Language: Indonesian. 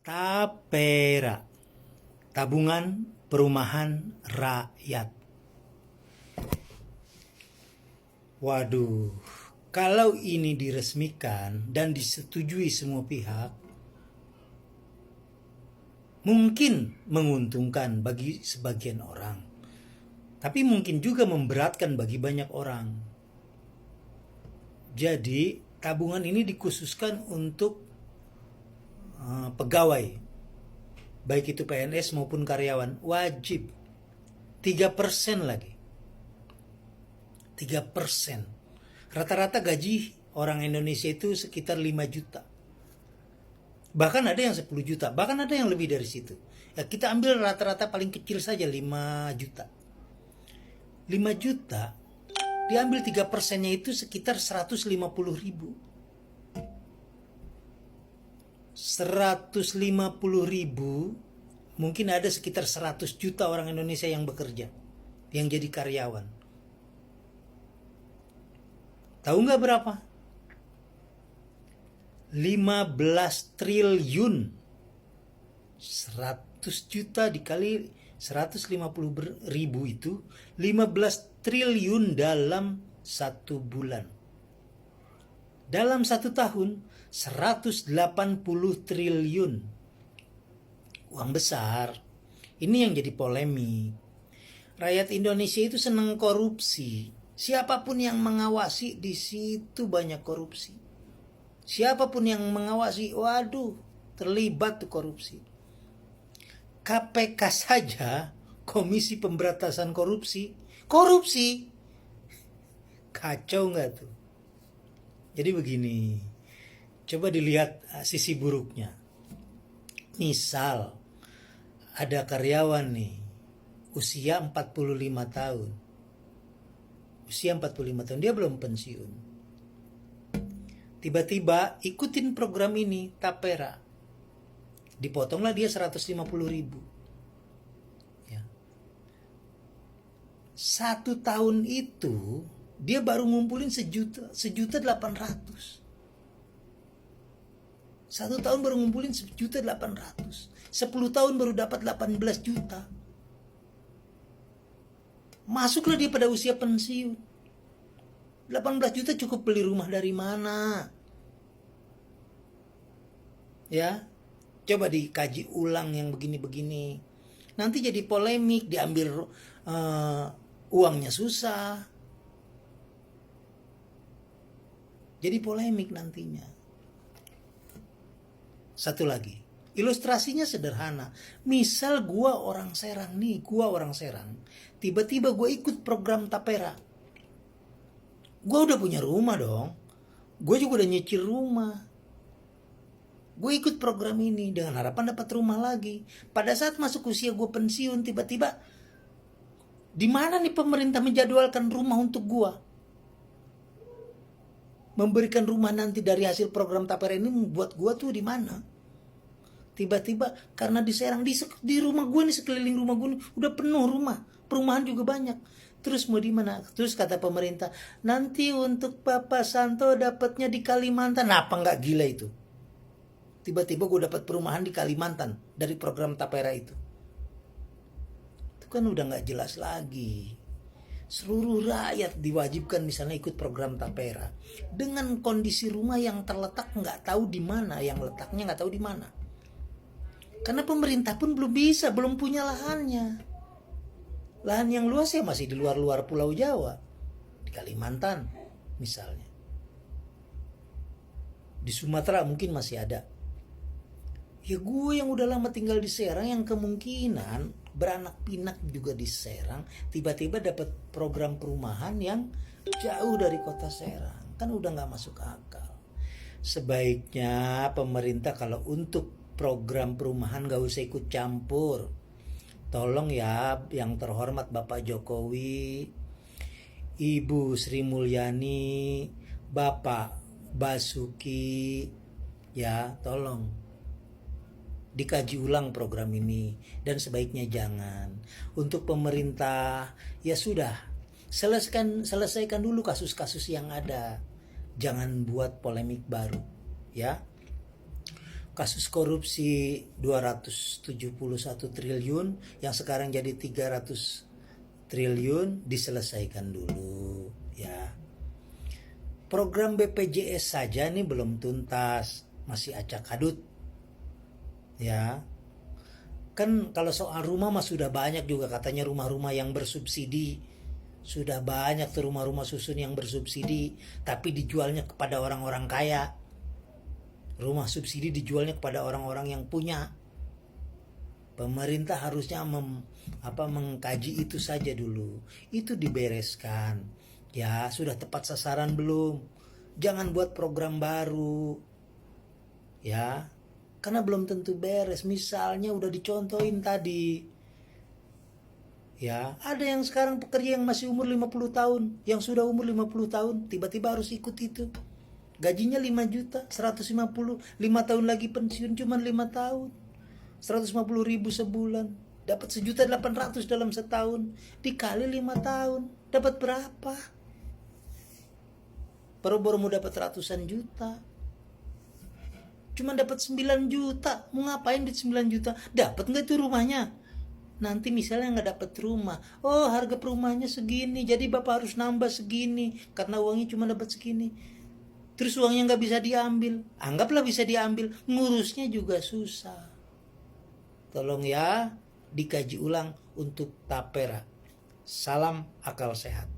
Tapera, Tabungan Perumahan Rakyat. Waduh, kalau ini diresmikan dan disetujui semua pihak, mungkin menguntungkan bagi sebagian orang, tapi mungkin juga memberatkan bagi banyak orang. Jadi, tabungan ini dikhususkan untuk pegawai, baik itu PNS maupun karyawan, wajib 3% lagi. 3%. Rata-rata gaji orang Indonesia itu sekitar 5 juta. Bahkan ada yang 10 juta, bahkan ada yang lebih dari situ. Ya, kita ambil rata-rata paling kecil saja 5 juta. 5 juta diambil 3%-nya itu sekitar 150 ribu. 150 ribu, mungkin ada sekitar 100 juta orang Indonesia yang bekerja, yang jadi karyawan. Tahu nggak berapa? 15 triliun. 100 juta dikali 150 ribu itu 15 triliun dalam satu bulan. Dalam satu tahun 180 triliun. Uang besar. Ini yang jadi polemik. Rakyat Indonesia itu senang korupsi. Siapapun yang mengawasi, di situ banyak korupsi. Siapapun yang mengawasi, waduh, terlibat tuh korupsi. KPK saja, Komisi Pemberantasan Korupsi, kacau nggak tuh? Jadi begini, coba dilihat sisi buruknya. Misal ada karyawan nih, usia 45 tahun. Usia 45 tahun, dia belum pensiun. Tiba-tiba ikutin program ini, Tapera. Dipotonglah dia 150 ribu. Ya. 1 tahun itu dia baru ngumpulin sejuta 800. 1 tahun baru ngumpulin 1.800.000. 10 tahun baru dapat 18 juta. Masuklah dia pada usia pensiun. 18 juta cukup beli rumah dari mana? Ya, coba dikaji ulang yang begini-begini. Nanti jadi polemik, diambil uangnya susah. Jadi polemik nantinya. Satu lagi, ilustrasinya sederhana. Misal gua orang Serang, tiba-tiba gua ikut program Tapera. Gua udah punya rumah dong. Gua juga udah nyicil rumah. Gue ikut program ini dengan harapan dapat rumah lagi. Pada saat masuk usia gue pensiun, tiba-tiba di mana nih pemerintah menjadwalkan rumah untuk gue? Memberikan rumah nanti dari hasil program Tapera ini buat gue tuh di mana? Tiba-tiba karena di Serang, di rumah gue nih, sekeliling rumah gue nih, udah penuh rumah, perumahan juga banyak. Terus mau di mana? Terus kata pemerintah, nanti untuk Bapak Santo dapatnya di Kalimantan. Apa nggak gila itu? Tiba-tiba gue dapat perumahan di Kalimantan dari program Tapera itu. Itu kan udah nggak jelas lagi. Seluruh rakyat diwajibkan misalnya ikut program Tapera dengan kondisi rumah yang terletak nggak tahu di mana, yang letaknya nggak tahu di mana. Karena pemerintah pun belum punya lahannya. Lahan yang luas ya masih di luar-luar Pulau Jawa, di Kalimantan misalnya. Di Sumatera mungkin masih ada. Ya gue yang udah lama tinggal di Serang, yang kemungkinan beranak pinak juga di Serang, tiba-tiba dapat program perumahan yang jauh dari kota Serang, kan udah nggak masuk akal. Sebaiknya pemerintah kalau untuk program perumahan gak usah ikut campur. Tolong ya yang terhormat Bapak Jokowi, Ibu Sri Mulyani, Bapak Basuki, ya tolong dikaji ulang program ini, dan sebaiknya jangan. Untuk pemerintah, ya sudah, selesaikan dulu kasus-kasus yang ada. Jangan buat polemik baru, ya. kasus korupsi 271 triliun yang sekarang jadi 300 triliun diselesaikan dulu ya. Program BPJS saja nih belum tuntas, masih acak adut ya. Kan kalau soal rumah mah sudah banyak juga katanya rumah-rumah yang bersubsidi. Sudah banyak tuh rumah-rumah susun yang bersubsidi, tapi dijualnya kepada orang-orang kaya. Rumah subsidi dijualnya kepada orang-orang yang punya. Pemerintah harusnya mengkaji itu saja dulu. Itu dibereskan. Ya, sudah tepat sasaran belum? Jangan buat program baru. Ya, karena belum tentu beres. Misalnya udah dicontohin tadi. Ya, ada yang sekarang pekerja yang masih umur 50 tahun, yang sudah umur 50 tahun, tiba-tiba harus ikut itu. Gajinya 5 juta, 150, 5 tahun lagi pensiun cuma 5 tahun. 150 ribu sebulan, dapat 1.800.000 dalam setahun, dikali 5 tahun, dapat berapa? Baru mau dapat ratusan juta. Cuma dapat 9 juta, mau ngapain di 9 juta? Dapat nggak itu rumahnya? Nanti misalnya nggak dapat rumah, oh harga perumahannya segini, jadi bapak harus nambah segini, karena uangnya cuma dapat segini. Terus uangnya nggak bisa diambil, anggaplah bisa diambil, ngurusnya juga susah. Tolong ya, dikaji ulang untuk Tapera. Salam akal sehat.